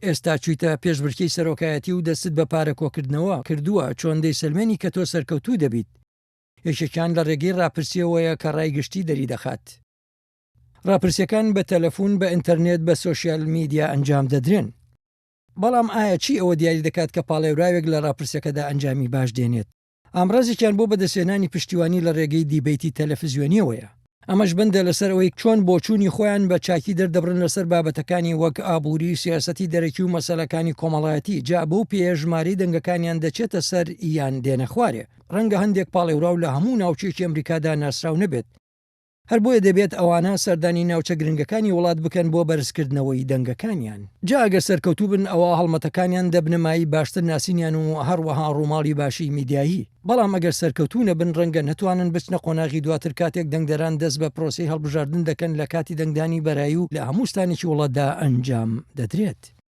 ئێستا چوویتە پێشبڕکێی سەرۆکایەتی و دەستت بە پارە کۆکردنەوە کردووە چۆن دەیسلمێنی کە تۆ سەرکەوتوو دەبیت. یەکێکیان لە ڕێگەی ڕاپرسیەوەیە کە ڕایگشتی دەری دەخات. ڕاپرسیەکان بە تەلەفۆن، بە ئینتەرنێت، بە سۆشیال میدیا ئەنجام دەدرێن. بەڵام ئایا چی ئەوە دیاری دەکات کە پاڵێوراوێک لە ڕاپرسیەکەدا ئەنجامی باش دێنێت؟ ئامڕازێکیان بۆ بەدەستێنانی پشتیوانی لە ڕێگەی دیبەیتی تەلەڤیزیۆنیەوەیە. ئەمەش بندە لەسەر ئەوەی چۆن بۆچوونی خۆیان بە چاکی دەردەبرن لەسەر بابەتەکانی وەک ئابووری، سیاسەتی دەرەکی و مەسەلەکانی کۆمەڵایەتی. جا بەو پێژماری دەنگەکانیان دەچێتە سەر یان دێنە خوارێ. ڕەنگە هەندێک پاڵێوراو لە هەموو ناوچێکی ئەمریکادا ناسراو نەبێت. هەر بۆیە دەبێت ئەوانە سەردانی ناوچە گرنگەکانی وڵات بکەن بۆ بەرزکردنەوەی دەنگەکانیان. جا ئەگەر سەرکەوتوو بن ئەوە هەڵمەتەکانیان دەبنەمایی باشتر ناسینیان و هەروەها ڕووماڵی باشی میدیایی. بەڵام ئەگەر سەرکەوتوو نەبن ڕەنگە نەتوانن بچنە قۆناغی دواتر کاتێک دەنگدەران دەست بە پرۆسی هەڵبژاردن دەکەن لە کاتی دەنگدانی بەرایی و لە هەموو ستانێکی وڵاتدا ئەنجام دەدرێت.